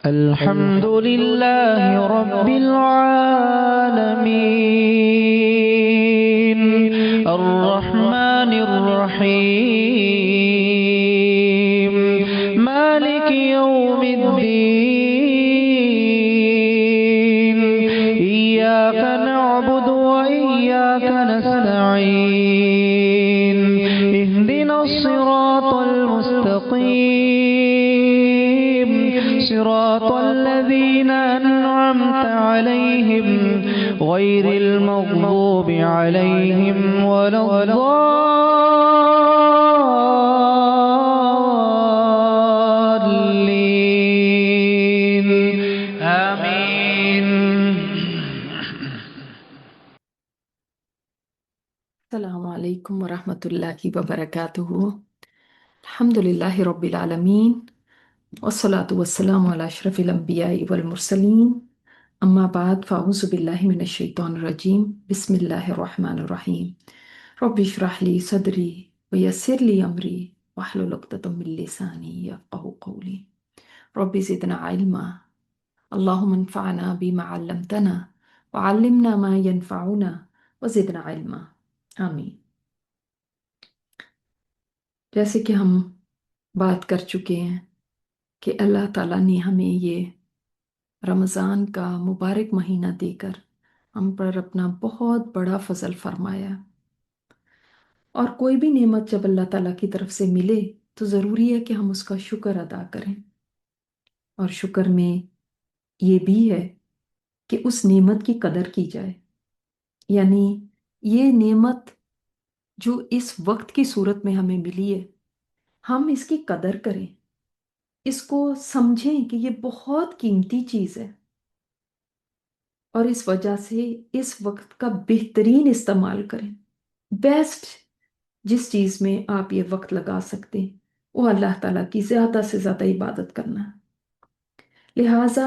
الحمد لله رب العالمين الرحمن الرحيم مالك يوم الدين إياك نعبد وإياك نستعين اهدنا الصراط المستقيم صراط الذين أنعمت عليهم غير المغضوب عليهم ولا الضالين آمين. السلام علیکم ورحمۃ اللہ وبرکاتہ. الحمد للہ رب العالمین والصلاة والسلام علی اشرف الانبیاء والمرسلین. اما بعد فاعوذ باللہ من الشیطان الرجیم. بسم اللہ الرحمن الرحیم. رب اشرح لی صدری ویسر لی امری واحلل عقدۃ من لسانی یفقہوا قولی. رب زدنا علما اللہم انفعنا بما علمتنا وعلمنا ما ينفعنا وزدنا علما. آمین. جیسے کہ ہم بات کر چکے ہیں کہ اللہ تعالیٰ نے ہمیں یہ رمضان کا مبارک مہینہ دے کر ہم پر اپنا بہت بڑا فضل فرمایا. اور کوئی بھی نعمت جب اللہ تعالیٰ کی طرف سے ملے تو ضروری ہے کہ ہم اس کا شکر ادا کریں. اور شکر میں یہ بھی ہے کہ اس نعمت کی قدر کی جائے. یعنی یہ نعمت جو اس وقت کی صورت میں ہمیں ملی ہے ہم اس کی قدر کریں، اس کو سمجھیں کہ یہ بہت قیمتی چیز ہے، اور اس وجہ سے اس وقت کا بہترین استعمال کریں. بیسٹ جس چیز میں آپ یہ وقت لگا سکتے ہیں وہ اللہ تعالیٰ کی زیادہ سے زیادہ عبادت کرنا ہے. لہٰذا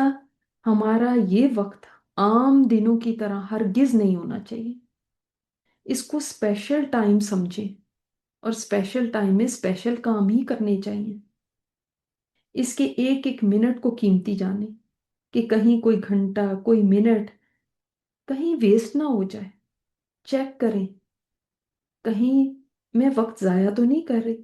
ہمارا یہ وقت عام دنوں کی طرح ہرگز نہیں ہونا چاہیے. اس کو اسپیشل ٹائم سمجھیں، اور اسپیشل ٹائم میں اسپیشل کام ہی کرنے چاہیے. اس کے ایک ایک منٹ کو قیمتی جانیں کہ کہیں کوئی گھنٹہ کوئی منٹ کہیں ویسٹ نہ ہو جائے. چیک کریں کہیں میں وقت ضائع تو نہیں کر رہی.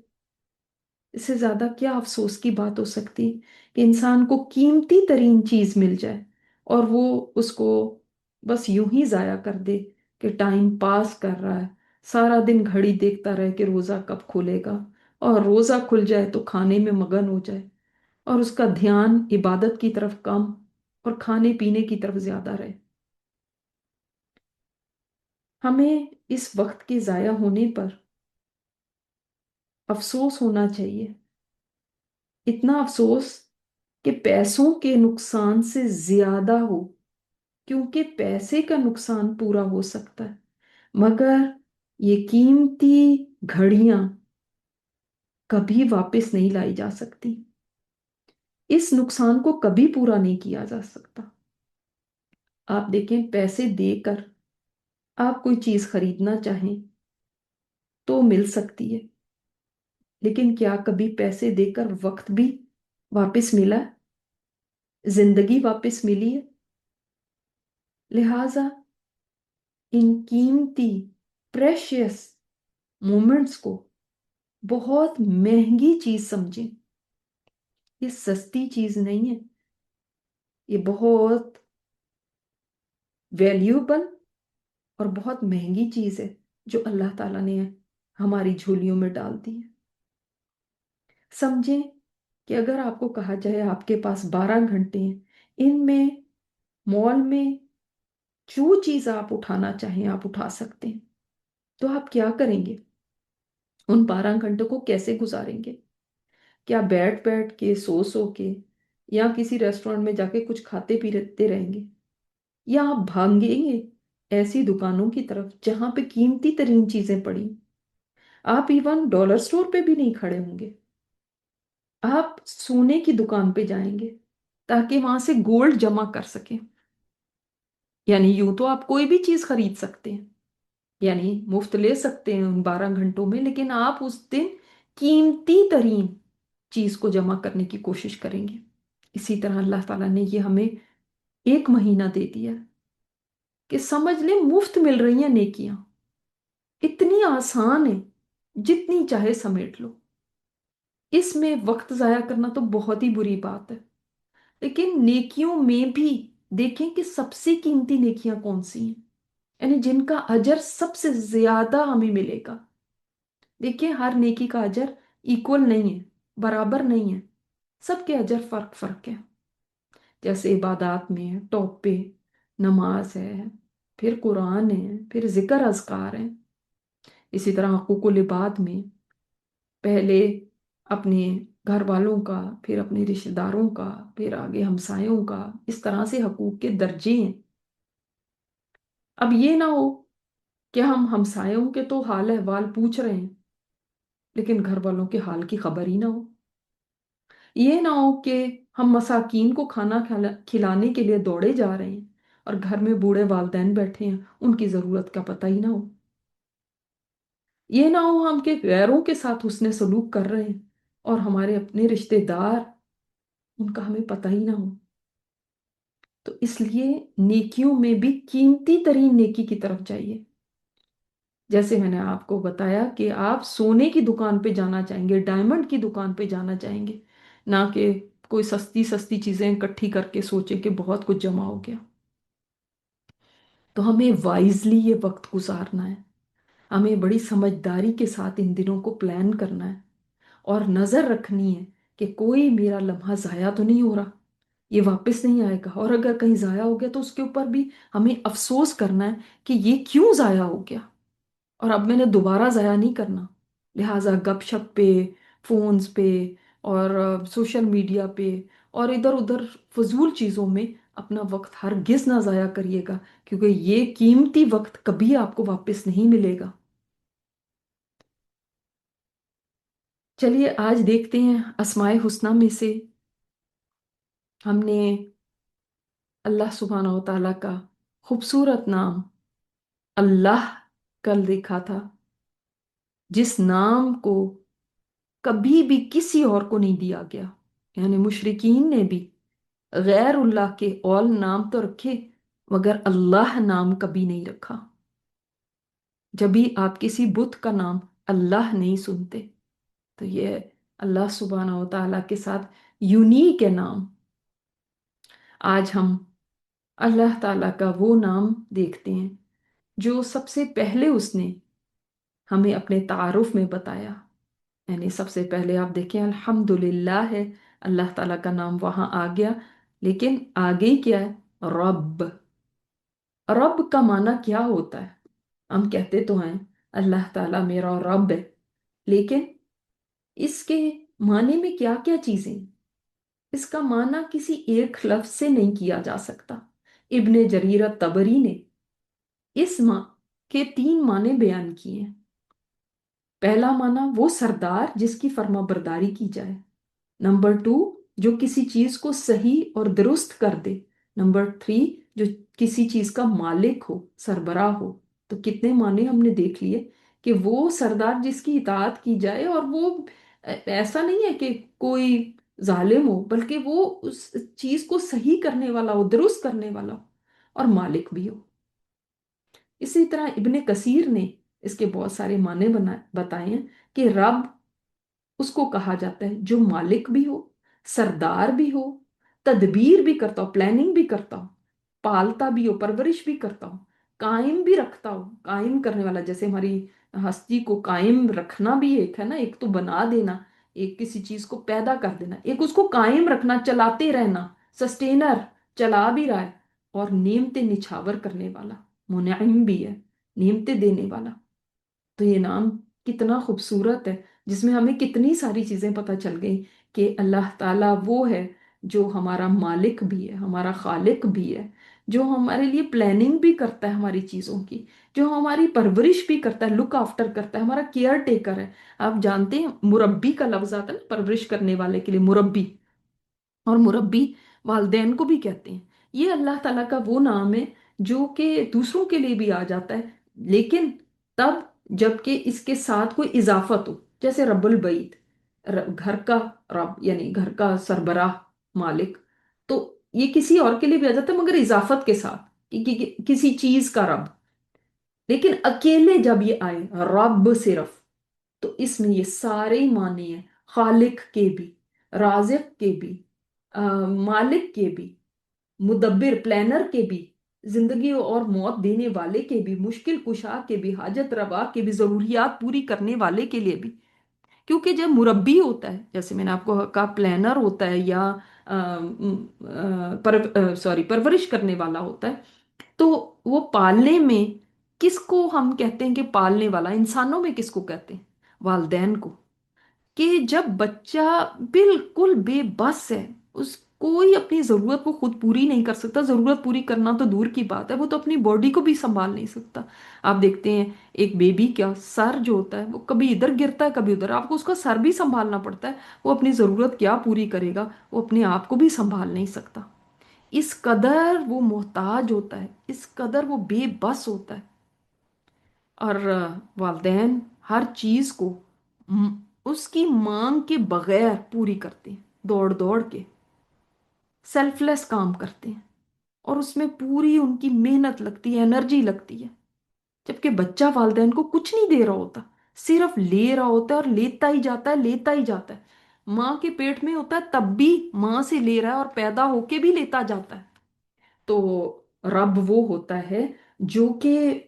اس سے زیادہ کیا افسوس کی بات ہو سکتی کہ انسان کو قیمتی ترین چیز مل جائے اور وہ اس کو بس یوں ہی ضائع کر دے کہ ٹائم پاس کر رہا ہے، سارا دن گھڑی دیکھتا رہے کہ روزہ کب کھلے گا، اور روزہ کھل جائے تو کھانے میں مگن ہو جائے اور اس کا دھیان عبادت کی طرف کم اور کھانے پینے کی طرف زیادہ رہے. ہمیں اس وقت کے ضائع ہونے پر افسوس ہونا چاہیے. اتنا افسوس کہ پیسوں کے نقصان سے زیادہ ہو، کیونکہ پیسے کا نقصان پورا ہو سکتا ہے مگر یہ قیمتی گھڑیاں کبھی واپس نہیں لائی جا سکتی. اس نقصان کو کبھی پورا نہیں کیا جا سکتا. آپ دیکھیں پیسے دے کر آپ کوئی چیز خریدنا چاہیں تو مل سکتی ہے، لیکن کیا کبھی پیسے دے کر وقت بھی واپس ملا؟ زندگی واپس ملی ہے؟ لہٰذا ان قیمتی پریشیس مومنٹس کو بہت مہنگی چیز سمجھیں. یہ سستی چیز نہیں ہے، یہ بہت ویلیوبل اور بہت مہنگی چیز ہے جو اللہ تعالیٰ نے ہماری جھولیوں میں ڈال دی ہے. سمجھیں کہ اگر آپ کو کہا جائے آپ کے پاس 12 گھنٹے ہیں، ان میں مال میں جو چیز آپ اٹھانا چاہیں آپ اٹھا سکتے ہیں، تو آپ کیا کریں گے؟ ان 12 گھنٹوں کو کیسے گزاریں گے؟ کیا بیٹھ بیٹھ کے سو کے یا کسی ریسٹورنٹ میں جا کے کچھ کھاتے پیتے رہیں گے، یا آپ بھاگیں گے ایسی دکانوں کی طرف جہاں پہ قیمتی ترین چیزیں پڑی؟ آپ ایون ڈالر سٹور پہ بھی نہیں کھڑے ہوں گے، آپ سونے کی دکان پہ جائیں گے تاکہ وہاں سے گولڈ جمع کر سکیں. یعنی یوں تو آپ کوئی بھی چیز خرید سکتے ہیں، یعنی مفت لے سکتے ہیں ان 12 گھنٹوں میں، لیکن آپ اس دن قیمتی ترین چیز کو جمع کرنے کی کوشش کریں گے. اسی طرح اللہ تعالیٰ نے یہ ہمیں ایک مہینہ دے دیا کہ سمجھ لیں مفت مل رہی ہیں نیکیاں، اتنی آسان ہے، جتنی چاہے سمیٹ لو۔ اس میں وقت ضائع کرنا تو بہت ہی بری بات ہے، لیکن نیکیوں میں بھی دیکھیں کہ سب سے قیمتی نیکیاں کون سی ہیں، یعنی جن کا اجر سب سے زیادہ ہمیں ملے گا۔ دیکھیں ہر نیکی کا اجر ایکول نہیں ہے، برابر نہیں ہے، سب کے اجر فرق فرق ہے۔ جیسے عبادات میں ٹاپ پہ نماز ہے، پھر قرآن ہے، پھر ذکر اذکار ہے۔ اسی طرح حقوق العباد میں پہلے اپنے گھر والوں کا، پھر اپنے رشتہ داروں کا، پھر آگے ہمسایوں کا، اس طرح سے حقوق کے درجے ہیں۔ اب یہ نہ ہو کہ ہم ہمسایوں کے تو حال احوال پوچھ رہے ہیں لیکن گھر والوں کے حال کی خبر ہی نہ ہو۔ یہ نہ ہو کہ ہم مساکین کو کھانا کھلانے کے لیے دوڑے جا رہے ہیں اور گھر میں بوڑھے والدین بیٹھے ہیں، ان کی ضرورت کا پتہ ہی نہ ہو۔ یہ نہ ہو ہم کہ غیروں کے ساتھ حسن سلوک کر رہے ہیں اور ہمارے اپنے رشتہ دار، ان کا ہمیں پتہ ہی نہ ہو۔ تو اس لیے نیکیوں میں بھی قیمتی ترین نیکی کی طرف جائیے۔ جیسے میں نے آپ کو بتایا کہ آپ سونے کی دکان پہ جانا چاہیں گے، ڈائمنڈ کی دکان پہ جانا چاہیں گے، نہ کہ کوئی سستی سستی چیزیں اکٹھی کر کے سوچیں کہ بہت کچھ جمع ہو گیا۔ تو ہمیں وائزلی یہ وقت گزارنا ہے، ہمیں بڑی سمجھداری کے ساتھ ان دنوں کو پلان کرنا ہے اور نظر رکھنی ہے کہ کوئی میرا لمحہ ضائع تو نہیں ہو رہا، یہ واپس نہیں آئے گا، اور اگر کہیں ضائع ہو گیا تو اس کے اوپر بھی ہمیں افسوس کرنا ہے کہ یہ کیوں ضائع ہو گیا اور اب میں نے دوبارہ ضائع نہیں کرنا۔ لہٰذا گپ شپ پہ، فونز پہ اور سوشل میڈیا پہ اور ادھر ادھر فضول چیزوں میں اپنا وقت ہرگز نہ ضائع کریے گا، کیونکہ یہ قیمتی وقت کبھی آپ کو واپس نہیں ملے گا۔ چلیے آج دیکھتے ہیں اسماء حسنہ میں سے ہم نے اللہ سبحانہ و تعالیٰ کا خوبصورت نام اللہ کل دیکھا تھا، جس نام کو کبھی بھی کسی اور کو نہیں دیا گیا، یعنی مشرکین نے بھی غیر اللہ کے اول نام تو رکھے مگر اللہ نام کبھی نہیں رکھا۔ جب بھی آپ کسی بت کا نام اللہ نہیں سنتے تو یہ اللہ سبحانہ و تعالیٰ کے ساتھ یونیک ہے نام۔ آج ہم اللہ تعالیٰ کا وہ نام دیکھتے ہیں جو سب سے پہلے اس نے ہمیں اپنے تعارف میں بتایا، یعنی سب سے پہلے آپ دیکھیں الحمدللہ ہے، اللہ تعالیٰ کا نام وہاں آ گیا، لیکن آگے کیا ہے؟ رب۔ رب کا معنی کیا ہوتا ہے؟ ہم کہتے تو ہیں اللہ تعالیٰ میرا رب ہے، لیکن اس کے معنی میں کیا کیا چیزیں؟ اس کا معنی کسی ایک لفظ سے نہیں کیا جا سکتا۔ ابن جریر الطبری نے اس معنی کے 3 معنی بیان کیے ہیں۔ پہلا معنی وہ سردار جس کی فرما برداری کی جائے۔ نمبر 2 جو کسی چیز کو صحیح اور درست کر دے۔ نمبر 3 جو کسی چیز کا مالک ہو، سربراہ ہو۔ تو کتنے معنی ہم نے دیکھ لیے کہ وہ سردار جس کی اطاعت کی جائے، اور وہ ایسا نہیں ہے کہ کوئی ظالم ہو، بلکہ وہ اس چیز کو صحیح کرنے والا ہو، درست کرنے والا ہو، اور مالک بھی ہو۔ اسی طرح ابن کثیر نے اس کے بہت سارے معنی بتائے ہیں کہ رب اس کو کہا جاتا ہے جو مالک بھی ہو، سردار بھی ہو، تدبیر بھی کرتا ہو، پلاننگ بھی کرتا ہو، پالتا بھی ہو، پرورش بھی کرتا ہو، قائم بھی رکھتا ہو، قائم کرنے والا۔ جیسے ہماری ہستی کو قائم رکھنا بھی ایک ہے نا، ایک تو بنا دینا، ایک کسی چیز کو پیدا کر دینا، ایک اس کو قائم رکھنا، چلاتے رہنا، سسٹینر، چلا بھی رہا ہے، اور نعمتیں نچھاور کرنے والا، منعم بھی ہے، نعمتیں دینے والا۔ تو یہ نام کتنا خوبصورت ہے، جس میں ہمیں کتنی ساری چیزیں پتہ چل گئی کہ اللہ تعالیٰ وہ ہے جو ہمارا مالک بھی ہے، ہمارا خالق بھی ہے، جو ہمارے لیے پلاننگ بھی کرتا ہے ہماری چیزوں کی، جو ہماری پرورش بھی کرتا ہے، لک آفٹر کرتا ہے، ہمارا کیئر ٹیکر ہے۔ آپ جانتے ہیں مربی کا لفظ آتا ہے نا، پرورش کرنے والے کے لیے مربی، اور مربی والدین کو بھی کہتے ہیں۔ یہ اللہ تعالیٰ کا وہ نام ہے جو کہ دوسروں کے لیے بھی آ جاتا ہے، لیکن تب جب کہ اس کے ساتھ کوئی اضافت ہو، جیسے رب البیت، گھر کا رب، یعنی گھر کا سربراہ، مالک، تو یہ کسی اور کے لیے بھی آ جاتا ہے مگر اضافت کے ساتھ کسی چیز کا رب. لیکن اکیلے جب یہ آئے رب صرف، تو اس میں یہ سارے ہی معنی ہیں، خالق کے بھی، رازق کے بھی، مالک کے بھی، مدبر پلانر کے بھی، زندگی اور موت دینے والے کے بھی، مشکل کشا کے بھی، حاجت روا کے بھی، ضروریات پوری کرنے والے کے لیے بھی. کیونکہ جب مربی ہوتا ہے، جیسے میں نے آپ کو کہا پلانر ہوتا ہے یا پرورش کرنے والا ہوتا ہے، تو وہ پالنے میں کس کو ہم کہتے ہیں کہ پالنے والا؟ انسانوں میں کس کو کہتے ہیں؟ والدین کو. کہ جب بچہ بالکل بے بس ہے، اس کوئی اپنی ضرورت کو خود پوری نہیں کر سکتا، ضرورت پوری کرنا تو دور کی بات ہے، وہ تو اپنی باڈی کو بھی سنبھال نہیں سکتا. آپ دیکھتے ہیں ایک بیبی کا سر جو ہوتا ہے وہ کبھی ادھر گرتا ہے کبھی ادھر، آپ کو اس کا سر بھی سنبھالنا پڑتا ہے. وہ اپنی ضرورت کیا پوری کرے گا؟ وہ اپنے آپ کو بھی سنبھال نہیں سکتا. اس قدر وہ محتاج ہوتا ہے، اس قدر وہ بے بس ہوتا ہے. اور والدین ہر چیز کو م- اس کی مانگ کے بغیر پوری کرتے ہیں، دوڑ دوڑ کے سیلف لیس کام کرتے ہیں، اور اس میں پوری ان کی محنت لگتی ہے، انرجی لگتی ہے. جبکہ بچہ والدین کو کچھ نہیں دے رہا ہوتا، صرف لے رہا ہوتا ہے اور لیتا ہی جاتا ہے، لیتا ہی جاتا ہے. ماں کے پیٹ میں ہوتا ہے تب بھی ماں سے لے رہا ہے، اور پیدا ہو کے بھی لیتا جاتا ہے. تو رب وہ ہوتا ہے جو کہ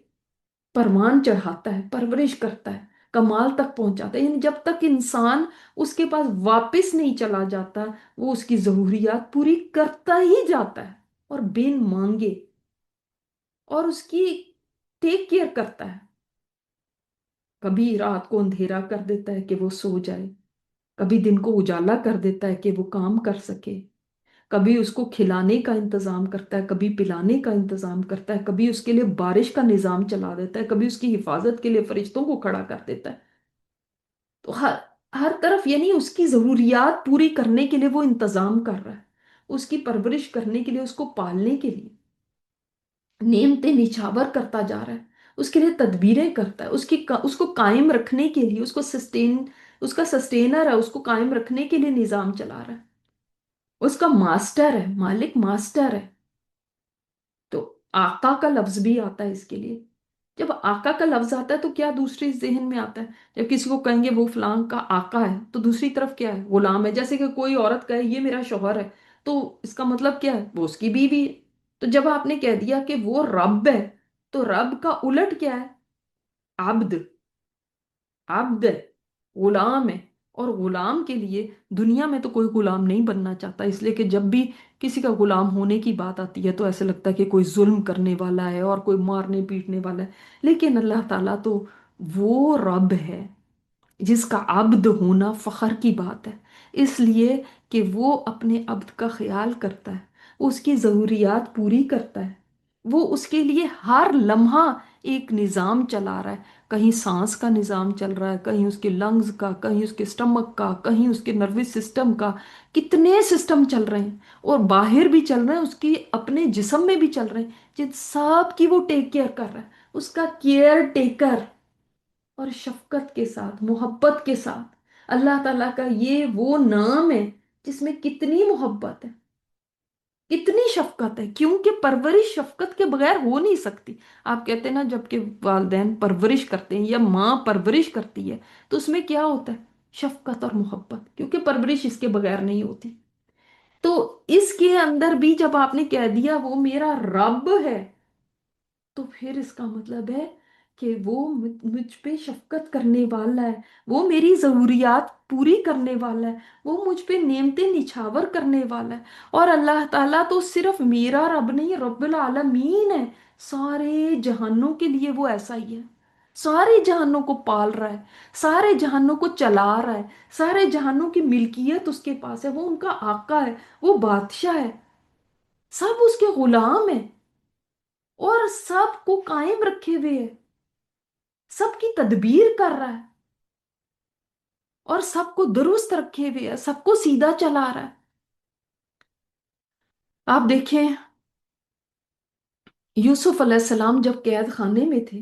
پروان چڑھاتا ہے، پرورش کرتا ہے، کمال تک پہنچاتا ہے. یعنی جب تک انسان اس کے پاس واپس نہیں چلا جاتا، وہ اس کی ضروریات پوری کرتا ہی جاتا ہے، اور بن مانگے، اور اس کی ٹیک کیئر کرتا ہے. کبھی رات کو اندھیرا کر دیتا ہے کہ وہ سو جائے، کبھی دن کو اجالا کر دیتا ہے کہ وہ کام کر سکے، کبھی اس کو کھلانے کا انتظام کرتا ہے، کبھی پلانے کا انتظام کرتا ہے، کبھی اس کے لیے بارش کا نظام چلا دیتا ہے، کبھی اس کی حفاظت کے لیے فرشتوں کو کھڑا کر دیتا ہے. تو ہر طرف یعنی اس کی ضروریات پوری کرنے کے لیے وہ انتظام کر رہا ہے، اس کی پرورش کرنے کے لیے، اس کو پالنے کے لیے نعمتیں نچھاور کرتا جا رہا ہے، اس کے لیے تدبیریں کرتا ہے، اس کو قائم رکھنے کے لیے، اس کا سسٹینر ہے، اس کو قائم رکھنے کے لیے نظام چلا رہا ہے. اس کا ماسٹر ہے، مالک ماسٹر ہے. تو آقا کا لفظ بھی آتا ہے اس کے لیے. جب آقا کا لفظ آتا ہے تو کیا دوسری ذہن میں آتا ہے؟ جب کسی کو کہیں گے وہ فلاں کا آقا ہے، تو دوسری طرف کیا ہے؟ غلام ہے. جیسے کہ کوئی عورت کہے یہ میرا شوہر ہے، تو اس کا مطلب کیا ہے؟ وہ اس کی بیوی ہے. تو جب آپ نے کہہ دیا کہ وہ رب ہے، تو رب کا الٹ کیا ہے؟ عبد. عبد ہے، غلام ہے. اور غلام کے لیے دنیا میں تو کوئی غلام نہیں بننا چاہتا، اس لیے کہ جب بھی کسی کا غلام ہونے کی بات آتی ہے تو ایسے لگتا ہے کہ کوئی ظلم کرنے والا ہے اور کوئی مارنے پیٹنے والا ہے. لیکن اللہ تعالیٰ تو وہ رب ہے جس کا عبد ہونا فخر کی بات ہے. اس لیے کہ وہ اپنے عبد کا خیال کرتا ہے، وہ اس کی ضروریات پوری کرتا ہے، وہ اس کے لیے ہر لمحہ ایک نظام چلا رہا ہے. کہیں سانس کا نظام چل رہا ہے، کہیں اس کے لنگز کا، کہیں اس کے سٹمک کا، کہیں اس کے نروس سسٹم کا. کتنے سسٹم چل رہے ہیں، اور باہر بھی چل رہے ہیں، اس کی اپنے جسم میں بھی چل رہے ہیں، جن سب کی وہ ٹیک کیئر کر رہا ہے. اس کا کیئر ٹیکر. اور شفقت کے ساتھ، محبت کے ساتھ. اللہ تعالیٰ کا یہ وہ نام ہے جس میں کتنی محبت ہے، کتنی شفقت ہے، کیونکہ پرورش شفقت کے بغیر ہو نہیں سکتی. آپ کہتے ہیں نا جب کہ والدین پرورش کرتے ہیں یا ماں پرورش کرتی ہے، تو اس میں کیا ہوتا ہے؟ شفقت اور محبت، کیونکہ پرورش اس کے بغیر نہیں ہوتی. تو اس کے اندر بھی جب آپ نے کہہ دیا وہ میرا رب ہے، تو پھر اس کا مطلب ہے کہ وہ مجھ پہ شفقت کرنے والا ہے، وہ میری ضروریات پوری کرنے والا ہے، وہ مجھ پہ نعمتیں نچھاور کرنے والا ہے. اور اللہ تعالیٰ تو صرف میرا رب نہیں، رب العالمین ہے. سارے جہانوں کے لیے وہ ایسا ہی ہے، سارے جہانوں کو پال رہا ہے، سارے جہانوں کو چلا رہا ہے، سارے جہانوں کی ملکیت اس کے پاس ہے. وہ ان کا آقا ہے، وہ بادشاہ ہے، سب اس کے غلام ہیں، اور سب کو قائم رکھے ہوئے ہے، سب کی تدبیر کر رہا ہے، اور سب کو درست رکھے ہوئے ہے، سب کو سیدھا چلا رہا ہے. آپ دیکھیں یوسف علیہ السلام جب قید خانے میں تھے،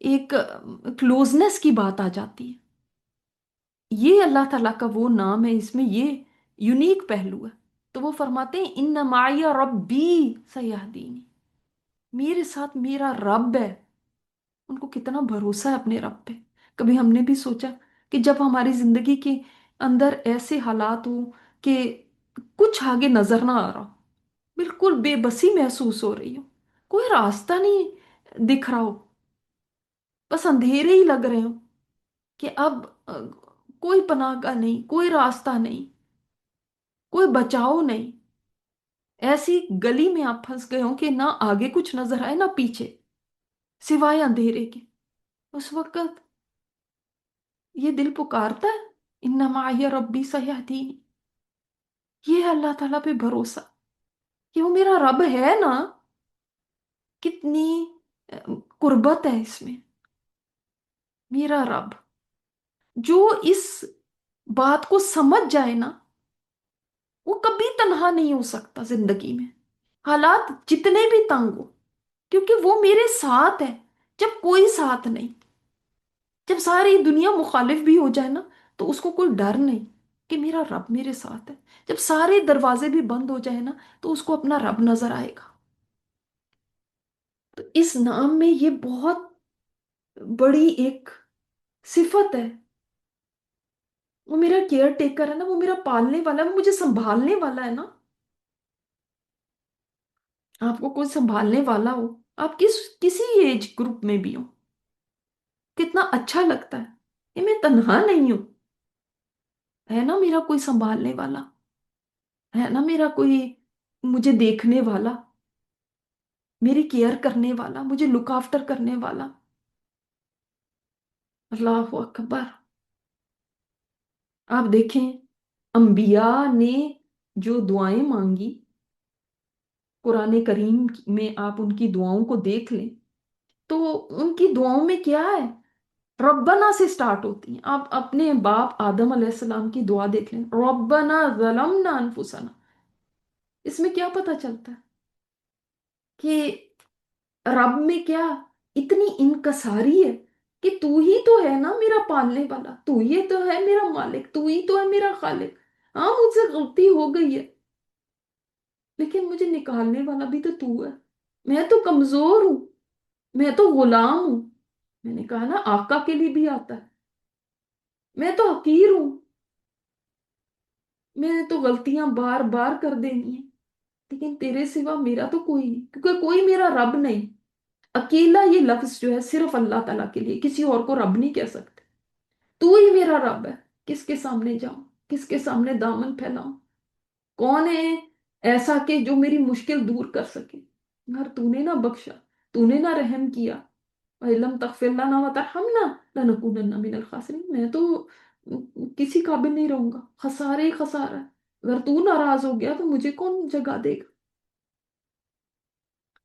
ایک کلوزنس کی بات آ جاتی ہے. یہ اللہ تعالیٰ کا وہ نام ہے، اس میں یہ یونیک پہلو ہے. تو وہ فرماتے ہیں ان معی ربی سیہدینی، میرے ساتھ میرا رب ہے. ان کو کتنا بھروسہ ہے اپنے رب پہ. کبھی ہم نے بھی سوچا کہ جب ہماری زندگی کے اندر ایسے حالات ہوں کہ کچھ آگے نظر نہ آ رہا ہو، بالکل بے بسی محسوس ہو رہی ہو، کوئی راستہ نہیں دکھ رہا ہو، بس اندھیرے ہی لگ رہے ہو کہ اب کوئی پناہ گاہ نہیں، کوئی راستہ نہیں، کوئی بچاؤ نہیں، ایسی گلی میں آپ پھنس گئے ہو کہ نہ آگے کچھ نظر آئے نہ پیچھے سوائے اندھیرے کے. اس وقت یہ دل پکارتا ہے ان معی ربی سیہدین. یہ ہے اللہ تعالیٰ پہ بھروسہ کہ وہ میرا رب ہے نا. کتنی قربت ہے اس میں. میرا رب جو اس بات کو سمجھ جائے نا، وہ کبھی تنہا نہیں ہو سکتا زندگی میں، حالات جتنے بھی تنگ ہو، کیونکہ وہ میرے ساتھ ہے. جب کوئی ساتھ نہیں، جب ساری دنیا مخالف بھی ہو جائے نا، تو اس کو کوئی ڈر نہیں کہ میرا رب میرے ساتھ ہے. جب سارے دروازے بھی بند ہو جائے نا، تو اس کو اپنا رب نظر آئے گا. تو اس نام میں یہ بہت بڑی ایک صفت ہے. وہ میرا کیئر ٹیکر ہے نا، وہ میرا پالنے والا ہے، وہ مجھے سنبھالنے والا ہے نا. آپ کو کوئی سنبھالنے والا ہو، آپ کسی ایج گروپ میں بھی ہو، کتنا اچھا لگتا ہے کہ میں تنہا نہیں ہوں. ہے نا میرا کوئی سنبھالنے والا، ہے نا میرا کوئی مجھے دیکھنے والا، میری کیئر کرنے والا، مجھے لک آفٹر کرنے والا. اللہ اکبر. آپ دیکھیں انبیاء نے جو دعائیں مانگی، قرآن کریم میں آپ ان کی دعاؤں کو دیکھ لیں تو ان کی دعاؤں میں کیا ہے؟ ربنا سے سٹارٹ ہوتی ہیں. آپ اپنے باپ آدم علیہ السلام کی دعا دیکھ لیں، ربنا ظلمنا انفسنا. اس میں کیا پتہ چلتا ہے کہ رب میں کیا اتنی انکساری ہے کہ تو ہی تو ہے نا میرا پالنے والا، تو ہی تو ہے میرا مالک، تو ہی تو ہے میرا خالق. ہاں مجھ سے غلطی ہو گئی ہے، لیکن مجھے نکالنے والا بھی تو ہے. میں تو کمزور ہوں، میں تو غلام ہوں. میں نے کہا نا آقا کے لیے بھی آتا ہے. میں تو حقیر ہوں، میں نے تو غلطیاں بار بار کر دینی ہیں، لیکن تیرے سوا میرا تو کوئی نہیں، کیونکہ کوئی میرا رب نہیں. اکیلا یہ لفظ جو ہے صرف اللہ تعالیٰ کے لیے، کسی اور کو رب نہیں کہہ سکتے. تو ہی میرا رب ہے. کس کے سامنے جاؤں، کس کے سامنے دامن پھیلاؤں؟ کون ہے ایسا کہ جو میری مشکل دور کر سکے؟ اگر تو نے نہ بخشا، تو نے نہ رحم کیا، وَإِلَّمْ تَغْفِرْ لَنَا وَتَرْحَمْنَا لَنَكُونَنَّ مِنَ الْخَاسِرِينَ. میں تو کسی قابل نہیں رہوں گا، خسارے ہی خسارہ ہے. اگر تو ناراض ہو گیا تو مجھے کون جگہ دے گا؟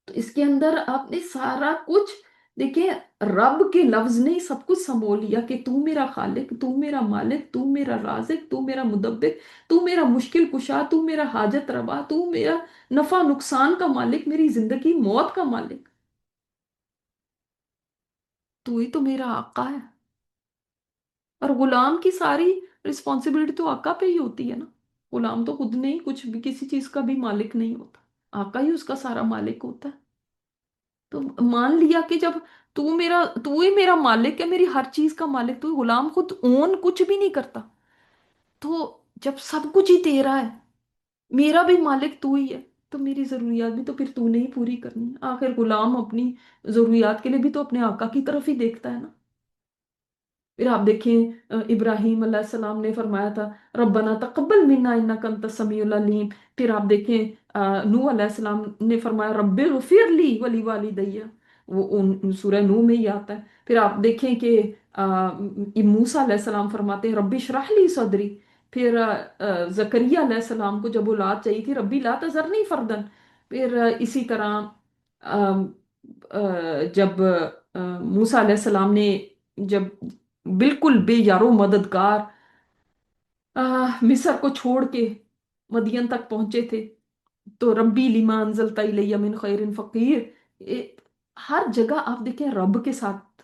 تو اس کے اندر آپ نے سارا کچھ دیکھیں، رب کے لفظ نے سب کچھ سمو لیا کہ تو میرا خالق، تو میرا مالک، تو میرا رازق، تو میرا مدبر، تو میرا مشکل کشا، تو میرا حاجت روا، تو میرا نفع نقصان کا مالک، میری زندگی موت کا مالک. تو ہی تو میرا آقا ہے. اور غلام کی ساری رسپانسبلٹی تو آقا پہ ہی ہوتی ہے نا. غلام تو خود نہیں، کچھ بھی کسی چیز کا بھی مالک نہیں ہوتا، آقا ہی اس کا سارا مالک ہوتا ہے. تو مان لیا کہ جب تو ہی میرا مالک ہے، میری ہر چیز کا مالک، تو غلام خود اون کچھ بھی نہیں کرتا. تو جب سب کچھ ہی تیرا ہے، میرا بھی مالک تو ہی ہے، تو میری ضروریات بھی تو پھر تو نے ہی پوری کرنی ہے. آخر غلام اپنی ضروریات کے لیے بھی تو اپنے آقا کی طرف ہی دیکھتا ہے نا. پھر آپ دیکھیں ابراہیم علیہ السلام نے فرمایا تھا ربنا تقبل منا انک انت السمیع العلیم. پھر آپ دیکھیں نوح علیہ السلام نے فرمایا رب اغفر لی ولی والدی. وہ سورہ نوح میں ہی آتا ہے. پھر آپ دیکھیں کہ موسیٰ علیہ السلام فرماتے ہیں ربی اشرح لی صدری. پھر زکریا علیہ السلام کو جب اولاد چاہیے تھی ربی لا تذرنی فردن. پھر اسی طرح جب موسیٰ علیہ السلام نے جب بالکل بے یارو مددگار مصر کو چھوڑ کے مدین تک پہنچے تھے تو ربی لما انزلت الی من خیر فقیر. ہر جگہ آپ دیکھیں رب کے ساتھ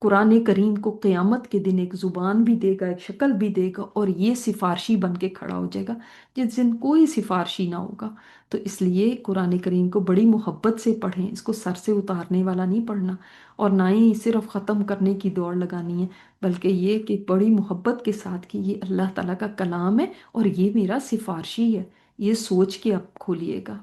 قرآن کریم کو قیامت کے دن ایک زبان بھی دے گا، ایک شکل بھی دے گا، اور یہ سفارشی بن کے کھڑا ہو جائے گا جس دن کوئی سفارشی نہ ہوگا۔ تو اس لیے قرآن کریم کو بڑی محبت سے پڑھیں، اس کو سر سے اتارنے والا نہیں پڑھنا، اور نہ ہی صرف ختم کرنے کی دوڑ لگانی ہے، بلکہ یہ کہ بڑی محبت کے ساتھ کہ یہ اللہ تعالیٰ کا کلام ہے اور یہ میرا سفارشی ہے، یہ سوچ کے اب کھولیے گا۔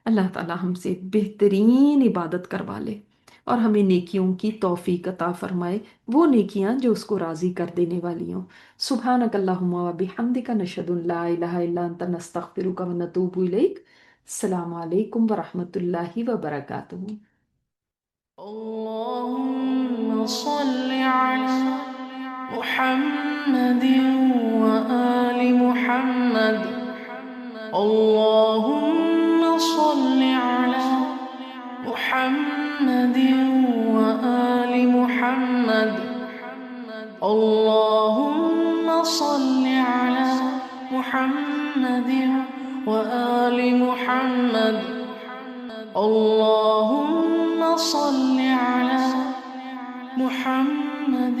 اللہ تعالیٰ ہم سے بہترین عبادت کروا لے اور ہمیں نیکیوں کی توفیق عطا فرمائے، وہ نیکیاں جو اس کو راضی کر دینے والی ہوں۔ سبحانک اللہم و بحمدک، نشہد ان لا الہ الا انت، نستغفرک و نتوب الیک۔ السلام علیکم ورحمۃ اللہ وبرکاتہ۔ اللهم صل على محمد وآل محمد. اللهم صل على محمد وآل محمد. اللهم صل على محمد وآل محمد. اللهم صل على محمد